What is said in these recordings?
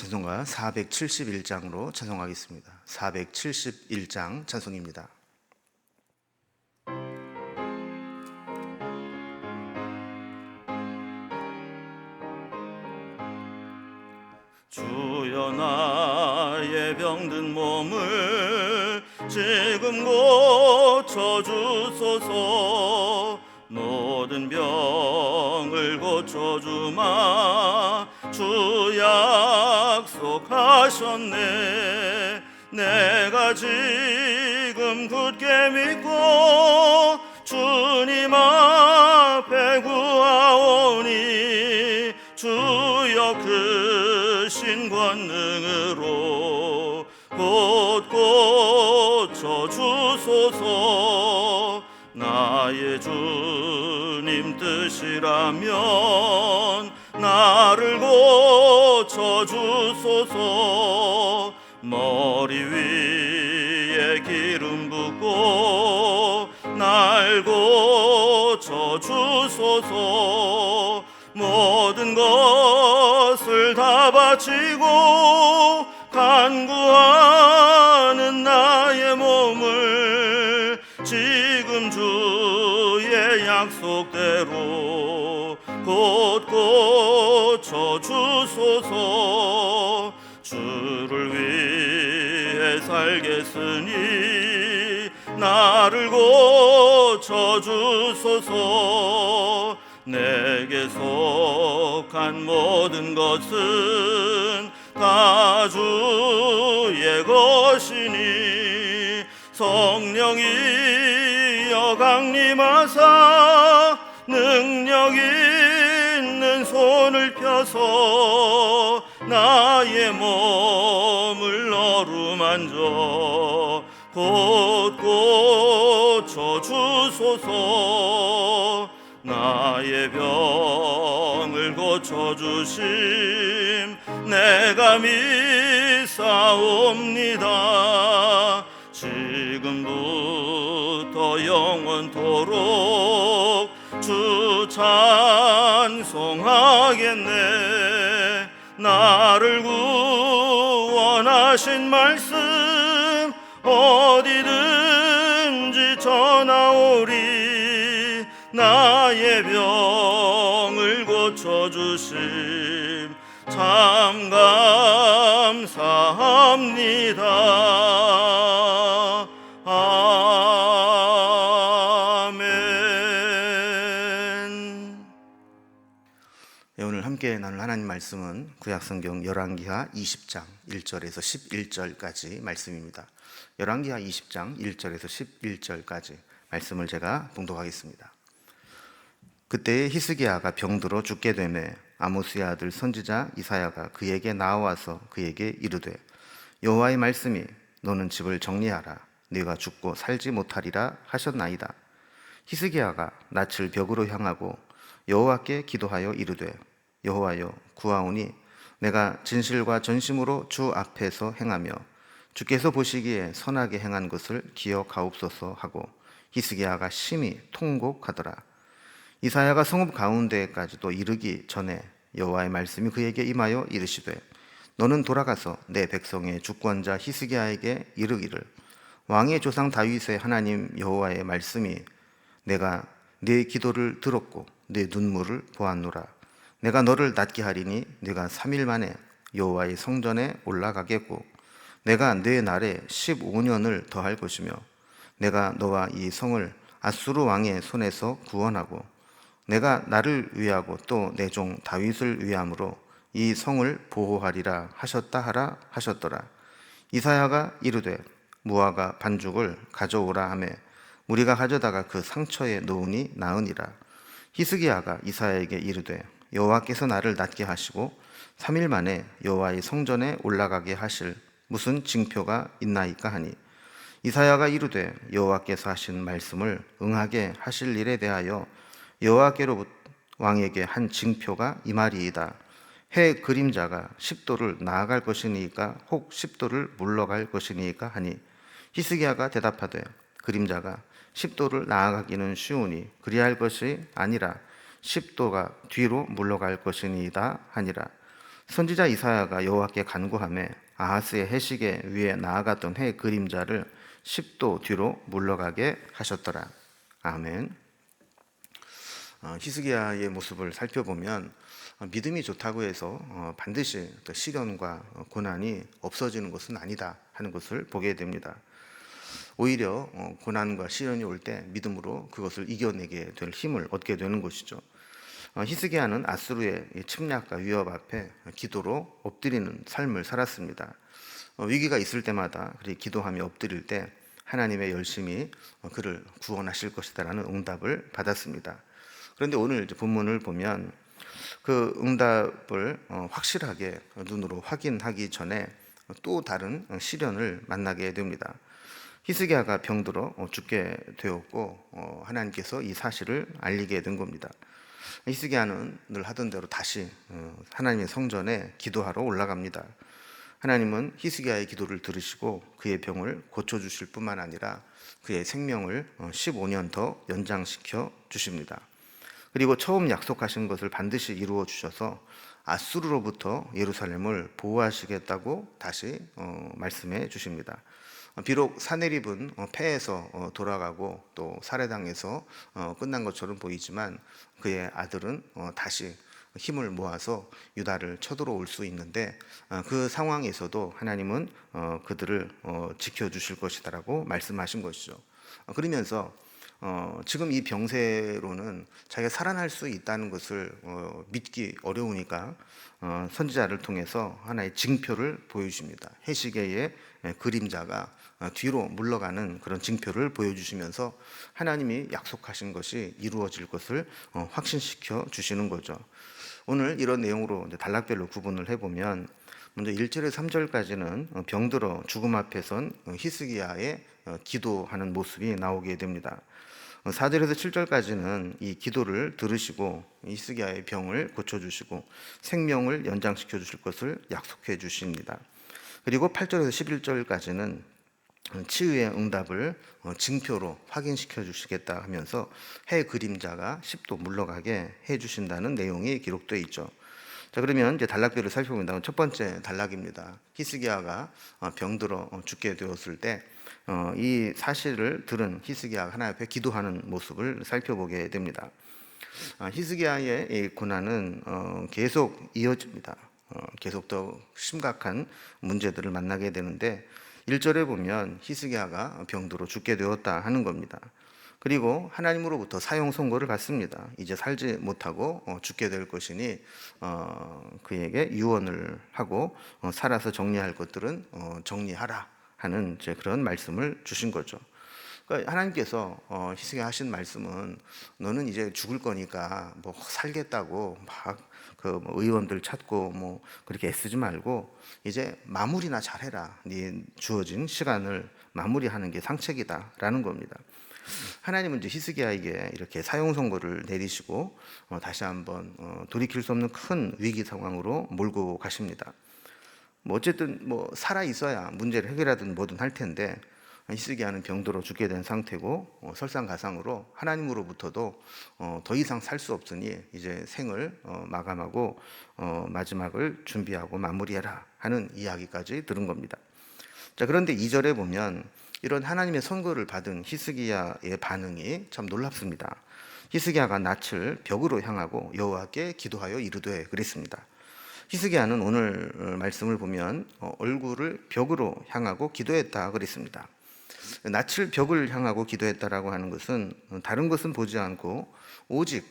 찬송가 471장으로 찬송하겠습니다. 471장 찬송입니다. 주여 나의 병든 몸을 지금 고쳐주소서. 모든 병을 고쳐주마 주 약속하셨네. 내가 지금 굳게 믿고 주님 앞에 구하오니 주여 크신 권능으로 곧 고쳐주소서. 나의 주님 뜻이라면 나를 고쳐주소서. 머리 위에 기름 붓고 날 고쳐주소서. 모든 것을 다 바치고 간구하는 나의 몸을 지금 주의 약속대로 곧 고쳐주소서. 주를 위해 살겠으니 나를 고쳐주소서. 내게 속한 모든 것은 다 주의 것이니 성령이여 강림하사 능력 있는 손을 펴서 나의 몸을 어루만져 곧 고쳐주소서. 나의 병을 고쳐주심 내가 믿사옵니다. 지금부터 영원토록 주 찬송하겠네. 나를 구원하신 말씀 어디든지 전하오리. 나의 병을 고쳐주심 참 감사합니다. 아멘. 네, 오늘 함께 나눌 하나님 말씀은 구약성경 열왕기하 20장 1절에서 11절까지 말씀입니다. 열왕기하 20장 1절에서 11절까지 말씀을 제가 봉독하겠습니다. 그때 히스기야가 병들어 죽게 되매 아모스의 아들 선지자 이사야가 그에게 나와서 그에게 이르되 여호와의 말씀이 너는 집을 정리하라 네가 죽고 살지 못하리라 하셨나이다. 히스기야가 낯을 벽으로 향하고 여호와께 기도하여 이르되 여호와여 구하오니 내가 진실과 전심으로 주 앞에서 행하며 주께서 보시기에 선하게 행한 것을 기억하옵소서 하고 히스기야가 심히 통곡하더라. 이사야가 성읍 가운데까지도 이르기 전에 여호와의 말씀이 그에게 임하여 이르시되 너는 돌아가서 내 백성의 주권자 히스기야에게 이르기를 왕의 조상 다윗의 하나님 여호와의 말씀이 내가 네 기도를 들었고 네 눈물을 보았노라. 내가 너를 낫게 하리니 네가 3일 만에 여호와의 성전에 올라가겠고 내가 네 날에 15년을 더할 것이며 내가 너와 이 성을 아수르 왕의 손에서 구원하고 내가 나를 위하고 또 내 종 다윗을 위함으로 이 성을 보호하리라 하셨다 하라 하셨더라. 이사야가 이르되 무화과 반죽을 가져오라 하매 우리가 가져다가 그 상처에 놓으니 나으니라. 히스기야가 이사야에게 이르되 여호와께서 나를 낫게 하시고 3일 만에 여호와의 성전에 올라가게 하실 무슨 징표가 있나이까 하니 이사야가 이르되 여호와께서 하신 말씀을 응하게 하실 일에 대하여 여호와께로부터 왕에게 한 징표가 이말이이다. 해 그림자가 10도를 나아갈 것이니까 혹 10도를 물러갈 것이니까 하니 히스기야가 대답하되 그림자가 10도를 나아가기는 쉬우니 그리할 것이 아니라 10도가 뒤로 물러갈 것이니이다 하니라. 선지자 이사야가 여호와께 간구하며 아하스의 해시계 위에 나아갔던 해 그림자를 10도 뒤로 물러가게 하셨더라. 아멘. 히스기야의 모습을 살펴보면 믿음이 좋다고 해서 반드시 시련과 고난이 없어지는 것은 아니다 하는 것을 보게 됩니다. 오히려 고난과 시련이 올 때 믿음으로 그것을 이겨내게 될 힘을 얻게 되는 것이죠. 히스기야는 아수르의 침략과 위협 앞에 기도로 엎드리는 삶을 살았습니다. 위기가 있을 때마다 기도하며 엎드릴 때 하나님의 열심히 그를 구원하실 것이다라는 응답을 받았습니다. 그런데 오늘 본문을 보면 그 응답을 확실하게 눈으로 확인하기 전에 또 다른 시련을 만나게 됩니다. 히스기야가 병들어 죽게 되었고 하나님께서 이 사실을 알리게 된 겁니다. 히스기야는 늘 하던 대로 다시 하나님의 성전에 기도하러 올라갑니다. 하나님은 히스기야의 기도를 들으시고 그의 병을 고쳐주실 뿐만 아니라 그의 생명을 15년 더 연장시켜 주십니다. 그리고 처음 약속하신 것을 반드시 이루어 주셔서 아수르로부터 예루살렘을 보호하시겠다고 다시 말씀해 주십니다. 비록 사내립은 패해서 돌아가고 또 살해당해서 끝난 것처럼 보이지만 그의 아들은 다시 힘을 모아서 유다를 쳐들어올 수 있는데 그 상황에서도 하나님은 그들을 지켜주실 것이다라고 말씀하신 것이죠. 그러면서 지금 이 병세로는 자기가 살아날 수 있다는 것을 믿기 어려우니까 선지자를 통해서 하나의 징표를 보여주십니다. 해시계의 그림자가 뒤로 물러가는 그런 징표를 보여주시면서 하나님이 약속하신 것이 이루어질 것을 확신시켜 주시는 거죠. 오늘 이런 내용으로 단락별로 구분을 해보면 먼저 1절에서 3절까지는 병들어 죽음 앞에 선 히스기야의 기도하는 모습이 나오게 됩니다. 4절에서 7절까지는 이 기도를 들으시고 히스기야의 병을 고쳐주시고 생명을 연장시켜 주실 것을 약속해 주십니다. 그리고 8절에서 11절까지는 치유의 응답을 징표로 확인시켜 주시겠다 하면서 해 그림자가 10도 물러가게 해 주신다는 내용이 기록되어 있죠. 자, 그러면 이제 단락별을 살펴본다면 첫 번째 단락입니다. 히스기야가 병들어 죽게 되었을 때 이 사실을 들은 히스기야가 하나님 앞에 기도하는 모습을 살펴보게 됩니다. 히스기야의 이 고난은 계속 이어집니다. 계속 더 심각한 문제들을 만나게 되는데 1절에 보면 히스기야가 병들어 죽게 되었다 하는 겁니다. 그리고 하나님으로부터 사형 선고를 받습니다. 이제 살지 못하고 죽게 될 것이니 그에게 유언을 하고 살아서 정리할 것들은 정리하라 하는 그런 말씀을 주신 거죠. 그러니까 하나님께서 히스기야 하신 말씀은 너는 이제 죽을 거니까 뭐 살겠다고 막 그 의원들 찾고 뭐 그렇게 애쓰지 말고 이제 마무리나 잘해라. 네 주어진 시간을 마무리하는 게 상책이다라는 겁니다. 하나님은 이제 히스기야에게 이렇게 사형 선고를 내리시고 다시 한번 돌이킬 수 없는 큰 위기 상황으로 몰고 가십니다. 뭐 어쨌든 뭐 살아 있어야 문제를 해결하든 뭐든 할 텐데 히스기야는 병들어 죽게 된 상태고 설상가상으로 하나님으로부터도 더 이상 살 수 없으니 이제 생을 마감하고 마지막을 준비하고 마무리해라 하는 이야기까지 들은 겁니다. 자, 그런데 2절에 보면 이런 하나님의 선고를 받은 히스기야의 반응이 참 놀랍습니다. 히스기야가 낯을 벽으로 향하고 여호와께 기도하여 이르되 그랬습니다. 히스기야는 오늘 말씀을 보면 얼굴을 벽으로 향하고 기도했다 그랬습니다. 낯을 벽을 향하고 기도했다라고 하는 것은 다른 것은 보지 않고 오직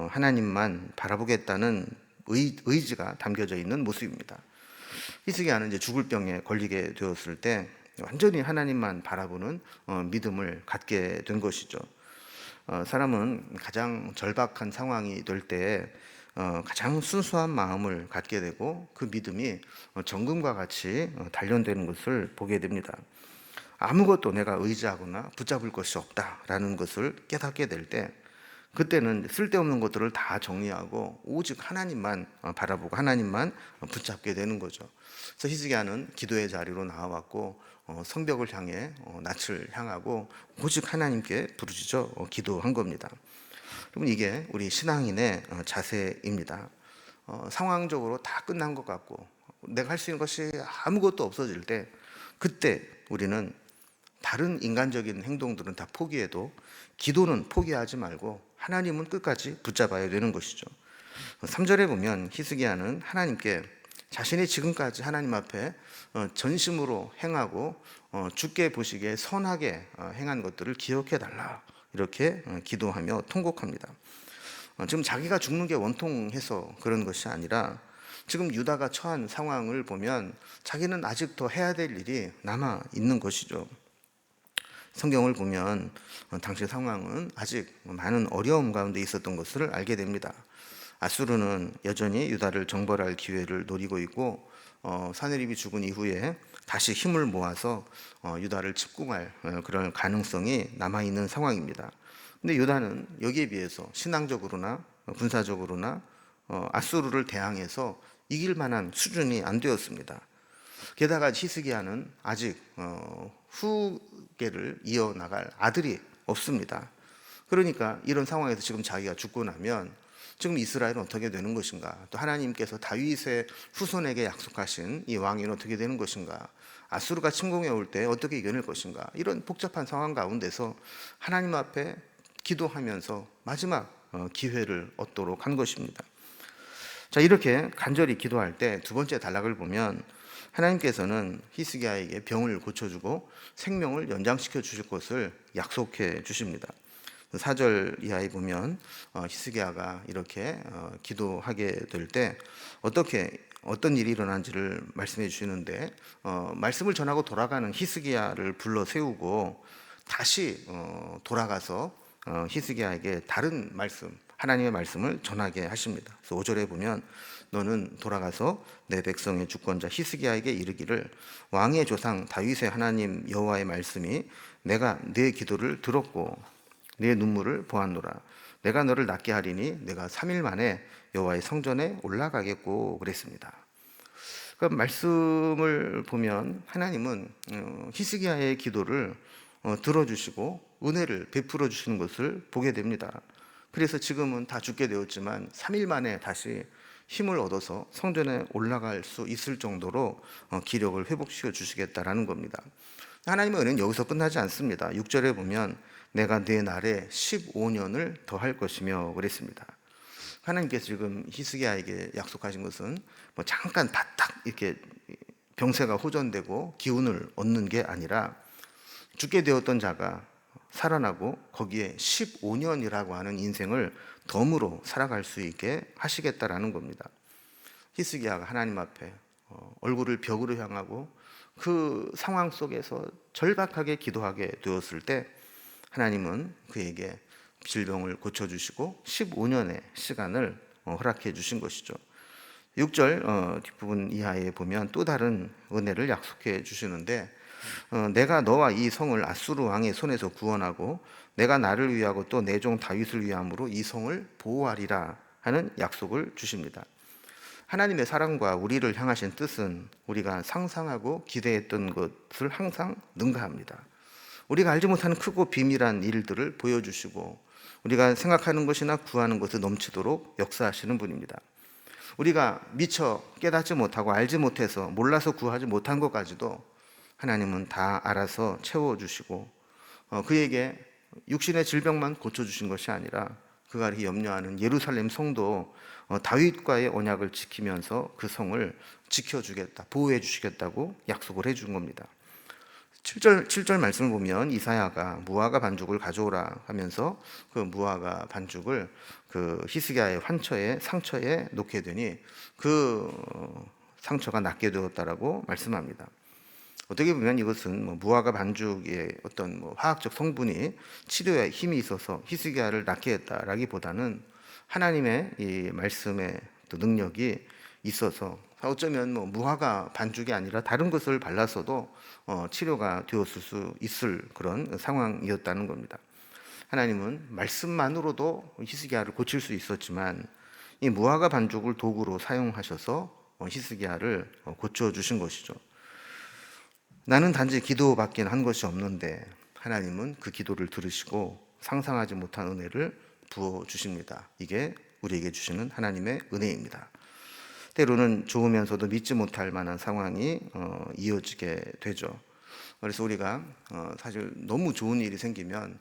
하나님만 바라보겠다는 의지가 담겨져 있는 모습입니다. 히스기야는 이제 죽을 병에 걸리게 되었을 때 완전히 하나님만 바라보는 믿음을 갖게 된 것이죠. 사람은 가장 절박한 상황이 될 때 가장 순수한 마음을 갖게 되고 그 믿음이 정금과 같이 단련되는 것을 보게 됩니다. 아무것도 내가 의지하거나 붙잡을 것이 없다라는 것을 깨닫게 될 때 그때는 쓸데없는 것들을 다 정리하고 오직 하나님만 바라보고 하나님만 붙잡게 되는 거죠. 그래서 히스기야는 기도의 자리로 나와왔고 성벽을 향해 낯을 향하고 오직 하나님께 부르짖어 기도한 겁니다. 여러분, 이게 우리 신앙인의 자세입니다. 상황적으로 다 끝난 것 같고 내가 할 수 있는 것이 아무것도 없어질 때, 그때 우리는 다른 인간적인 행동들은 다 포기해도 기도는 포기하지 말고 하나님은 끝까지 붙잡아야 되는 것이죠. 3절에 보면 히스기야는 하나님께 자신이 지금까지 하나님 앞에 전심으로 행하고 주께 보시기에 선하게 행한 것들을 기억해 달라, 이렇게 기도하며 통곡합니다. 지금 자기가 죽는 게 원통해서 그런 것이 아니라 지금 유다가 처한 상황을 보면 자기는 아직 더 해야 될 일이 남아 있는 것이죠. 성경을 보면 당시 상황은 아직 많은 어려움 가운데 있었던 것을 알게 됩니다. 아수르는 여전히 유다를 정벌할 기회를 노리고 있고 사네립이 죽은 이후에 다시 힘을 모아서 유다를 집중할 그런 가능성이 남아있는 상황입니다. 근데 유다는 여기에 비해서 신앙적으로나 군사적으로나 아수르를 대항해서 이길 만한 수준이 안 되었습니다. 게다가 히스기야는 아직 후계를 이어나갈 아들이 없습니다. 그러니까 이런 상황에서 지금 자기가 죽고 나면 지금 이스라엘은 어떻게 되는 것인가? 또 하나님께서 다윗의 후손에게 약속하신 이 왕위는 어떻게 되는 것인가? 아수르가 침공해 올 때 어떻게 이겨낼 것인가? 이런 복잡한 상황 가운데서 하나님 앞에 기도하면서 마지막 기회를 얻도록 한 것입니다. 자, 이렇게 간절히 기도할 때 두 번째 단락을 보면 하나님께서는 히스기야에게 병을 고쳐주고 생명을 연장시켜 주실 것을 약속해 주십니다. 4절 이하에 보면 히스기야가 이렇게 기도하게 될 때 어떤 일이 일어난지를 말씀해 주시는데, 말씀을 전하고 돌아가는 히스기야를 불러 세우고 다시 돌아가서 히스기야에게 다른 말씀, 하나님의 말씀을 전하게 하십니다. 그래서 5절에 보면 너는 돌아가서 내 백성의 주권자 히스기야에게 이르기를 왕의 조상 다윗의 하나님 여호와의 말씀이 내가 네 기도를 들었고 네 눈물을 보았노라. 내가 너를 낫게 하리니 내가 3일 만에 여호와의 성전에 올라가겠고 그랬습니다. 그 말씀을 보면 하나님은 히스기야의 기도를 들어주시고 은혜를 베풀어 주시는 것을 보게 됩니다. 그래서 지금은 다 죽게 되었지만 3일 만에 다시 힘을 얻어서 성전에 올라갈 수 있을 정도로 기력을 회복시켜 주시겠다라는 겁니다. 하나님의 은혜는 여기서 끝나지 않습니다. 6절에 보면 내가 네 날에 15년을 더할 것이며 그랬습니다. 하나님께서 지금 히스기야에게 약속하신 것은 잠깐 바닥 이렇게 병세가 호전되고 기운을 얻는 게 아니라 죽게 되었던 자가 살아나고 거기에 15년이라고 하는 인생을 덤으로 살아갈 수 있게 하시겠다라는 겁니다. 히스기야가 하나님 앞에 얼굴을 벽으로 향하고 그 상황 속에서 절박하게 기도하게 되었을 때 하나님은 그에게 질병을 고쳐주시고 15년의 시간을 허락해 주신 것이죠. 6절 뒷부분 이하에 보면 또 다른 은혜를 약속해 주시는데, 내가 너와 이 성을 아수르 왕의 손에서 구원하고 내가 나를 위하고 또 내 종 다윗을 위함으로 이 성을 보호하리라 하는 약속을 주십니다. 하나님의 사랑과 우리를 향하신 뜻은 우리가 상상하고 기대했던 것을 항상 능가합니다. 우리가 알지 못하는 크고 비밀한 일들을 보여주시고 우리가 생각하는 것이나 구하는 것을 넘치도록 역사하시는 분입니다. 우리가 미처 깨닫지 못하고 알지 못해서 몰라서 구하지 못한 것까지도 하나님은 다 알아서 채워주시고 그에게 육신의 질병만 고쳐주신 것이 아니라 그가 이렇게 염려하는 예루살렘 성도 다윗과의 언약을 지키면서 그 성을 지켜주겠다, 보호해 주시겠다고 약속을 해준 겁니다. 7절 말씀을 보면 이사야가 무화과 반죽을 가져오라 하면서 그 무화과 반죽을 그 히스기야의 상처에 놓게 되니 그 상처가 낫게 되었다라고 말씀합니다. 어떻게 보면 이것은 무화과 반죽의 어떤 화학적 성분이 치료에 힘이 있어서 히스기야를 낫게 했다라기보다는 하나님의 이 말씀의 능력이 있어서 어쩌면 무화과 반죽이 아니라 다른 것을 발랐어도 치료가 되었을 수 있을 그런 상황이었다는 겁니다. 하나님은 말씀만으로도 히스기야를 고칠 수 있었지만 이 무화과 반죽을 도구로 사용하셔서 히스기야를 고쳐주신 것이죠. 나는 단지 기도밖에 한 것이 없는데 하나님은 그 기도를 들으시고 상상하지 못한 은혜를 부어주십니다. 이게 우리에게 주시는 하나님의 은혜입니다. 때로는 좋으면서도 믿지 못할 만한 상황이 이어지게 되죠. 그래서 우리가 사실 너무 좋은 일이 생기면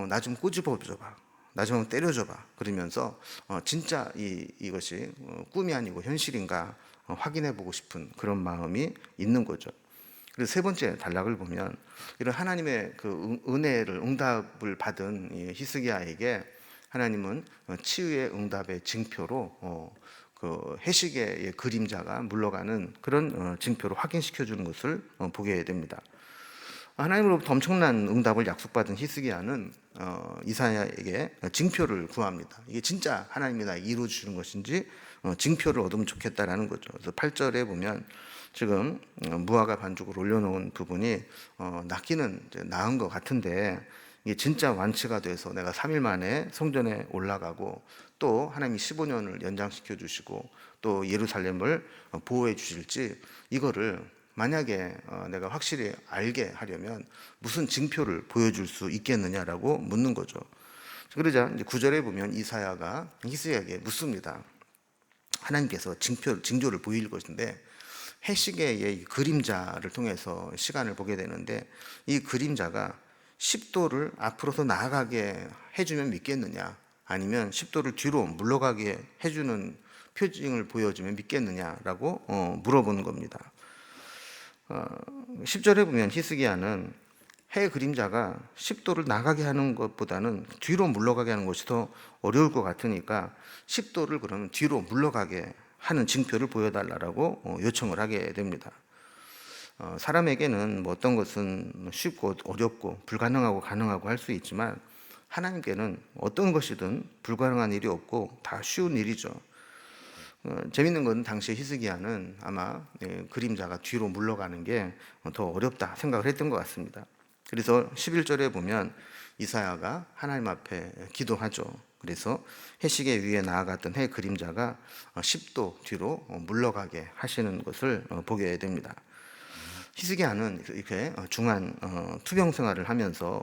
나 좀 꼬집어 줘봐, 나 좀 때려줘봐 그러면서 진짜 이것이 꿈이 아니고 현실인가 확인해 보고 싶은 그런 마음이 있는 거죠. 그래서 세 번째 단락을 보면 이런 하나님의 그 은혜를 응답을 받은 이 히스기야에게 하나님은 치유의 응답의 징표로 그 해시계의 그림자가 물러가는 그런 징표로 확인시켜 주는 것을 보게 됩니다. 하나님으로부터 엄청난 응답을 약속받은 히스기야는 이사야에게 징표를 구합니다. 이게 진짜 하나님이 나에게 이루어 주시는 것인지 징표를 얻으면 좋겠다라는 거죠. 그래서 8절에 보면 지금 무화과 반죽을 올려놓은 부분이 낫기는 이제 나은 것 같은데 이게 진짜 완치가 돼서 내가 3일 만에 성전에 올라가고 또 하나님이 15년을 연장시켜 주시고 또 예루살렘을 보호해 주실지 이거를 만약에 내가 확실히 알게 하려면 무슨 징표를 보여줄 수 있겠느냐라고 묻는 거죠. 그러자 이제 9절에 보면 이사야가 히스기야에게 묻습니다. 하나님께서 징조를 보일 것인데 해시계의 그림자를 통해서 시간을 보게 되는데 이 그림자가 10도를 앞으로서 나아가게 해주면 믿겠느냐, 아니면 10도를 뒤로 물러가게 해주는 표징을 보여주면 믿겠느냐라고 물어보는 겁니다. 10절에 보면 히스기야는 해 그림자가 10도를 나가게 하는 것보다는 뒤로 물러가게 하는 것이 더 어려울 것 같으니까 10도를 그러면 뒤로 물러가게 하는 징표를 보여달라고 요청을 하게 됩니다. 사람에게는 뭐 어떤 것은 쉽고 어렵고 불가능하고 가능하고 할 수 있지만 하나님께는 어떤 것이든 불가능한 일이 없고 다 쉬운 일이죠. 재밌는 건 당시 히스기야는 아마 그림자가 뒤로 물러가는 게 더 어렵다 생각을 했던 것 같습니다. 그래서 11절에 보면 이사야가 하나님 앞에 기도하죠. 그래서 해시계 위에 나아갔던 해 그림자가 10도 뒤로 물러가게 하시는 것을 보게 됩니다. 히스기야는 이렇게 중한 투병 생활을 하면서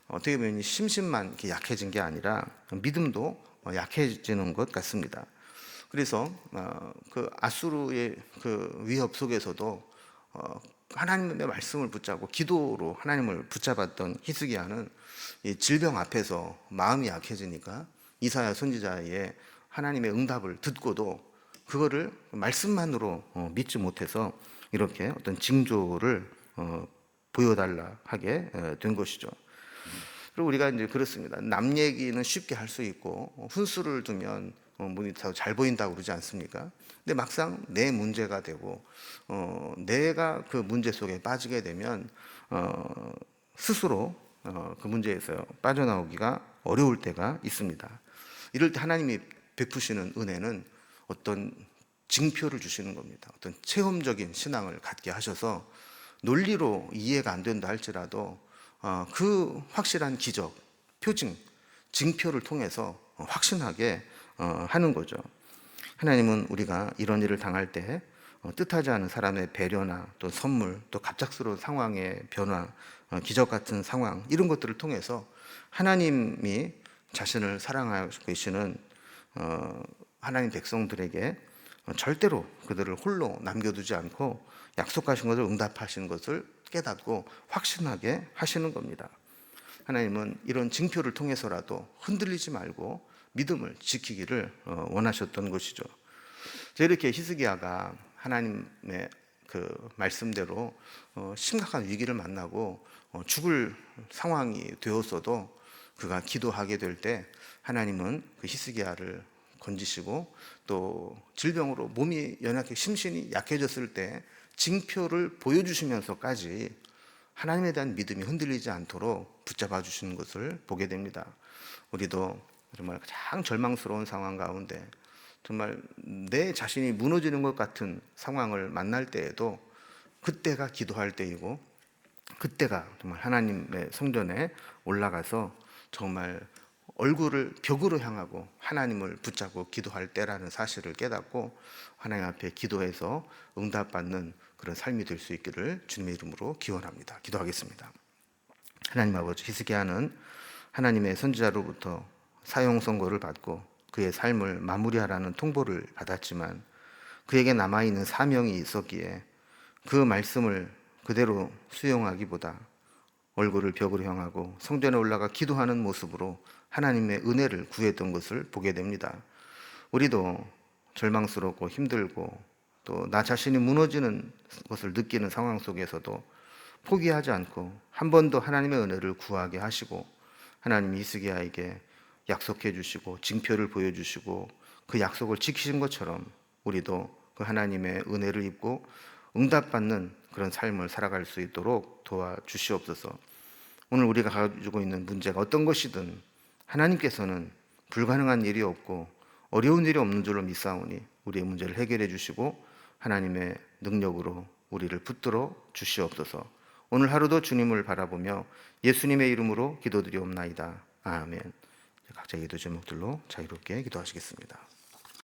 어떻게 보면 심신만 이렇게 약해진 게 아니라 믿음도 약해지는 것 같습니다. 그래서 그 아수르의 그 위협 속에서도 하나님의 말씀을 붙잡고 기도로 하나님을 붙잡았던 히스기야는 이 질병 앞에서 마음이 약해지니까 이사야 선지자의 하나님의 응답을 듣고도 그거를 말씀만으로 믿지 못해서 이렇게 어떤 징조를 보여달라 하게 된 것이죠. 그리고 우리가 이제 그렇습니다. 남 얘기는 쉽게 할 수 있고 훈수를 두면 문이 더 잘 보인다고 그러지 않습니까? 근데 막상 내 문제가 되고 내가 그 문제 속에 빠지게 되면 스스로 그 문제에서 빠져나오기가 어려울 때가 있습니다. 이럴 때 하나님이 베푸시는 은혜는 어떤 징표를 주시는 겁니다. 어떤 체험적인 신앙을 갖게 하셔서 논리로 이해가 안 된다 할지라도 그 확실한 기적, 표징, 징표를 통해서 확신하게 하는 거죠. 하나님은 우리가 이런 일을 당할 때 뜻하지 않은 사람의 배려나 또 선물, 또 갑작스러운 상황의 변화, 기적 같은 상황 이런 것들을 통해서 하나님이 자신을 사랑하고 계시는 하나님 백성들에게 절대로 그들을 홀로 남겨두지 않고 약속하신 것을 응답하시는 것을 깨닫고 확신하게 하시는 겁니다. 하나님은 이런 징표를 통해서라도 흔들리지 말고 믿음을 지키기를 원하셨던 것이죠. 이렇게 히스기야가 하나님의 그 말씀대로 심각한 위기를 만나고 죽을 상황이 되었어도 그가 기도하게 될 때 하나님은 그 히스기야를 건지시고 또 질병으로 몸이 연약해 심신이 약해졌을 때 징표를 보여주시면서까지 하나님에 대한 믿음이 흔들리지 않도록 붙잡아 주시는 것을 보게 됩니다. 우리도 정말 가장 절망스러운 상황 가운데 정말 내 자신이 무너지는 것 같은 상황을 만날 때에도 그때가 기도할 때이고 그때가 정말 하나님의 성전에 올라가서 정말 얼굴을 벽으로 향하고 하나님을 붙잡고 기도할 때라는 사실을 깨닫고 하나님 앞에 기도해서 응답받는 그런 삶이 될 수 있기를 주님의 이름으로 기원합니다. 기도하겠습니다. 하나님 아버지, 히스기야는 하나님의 선지자로부터 사형 선고를 받고 그의 삶을 마무리하라는 통보를 받았지만 그에게 남아있는 사명이 있었기에 그 말씀을 그대로 수용하기보다 얼굴을 벽으로 향하고 성전에 올라가 기도하는 모습으로 하나님의 은혜를 구했던 것을 보게 됩니다. 우리도 절망스럽고 힘들고 또 나 자신이 무너지는 것을 느끼는 상황 속에서도 포기하지 않고 한 번 더 하나님의 은혜를 구하게 하시고, 하나님이 히스기야에게 약속해 주시고 징표를 보여주시고 그 약속을 지키신 것처럼 우리도 그 하나님의 은혜를 입고 응답받는 그런 삶을 살아갈 수 있도록 도와주시옵소서. 오늘 우리가 가지고 있는 문제가 어떤 것이든 하나님께서는 불가능한 일이 없고 어려운 일이 없는 줄로 믿사오니 우리의 문제를 해결해 주시고 하나님의 능력으로 우리를 붙들어 주시옵소서. 오늘 하루도 주님을 바라보며 예수님의 이름으로 기도드리옵나이다. 아멘. 각자 기도 제목들로 자유롭게 기도하시겠습니다.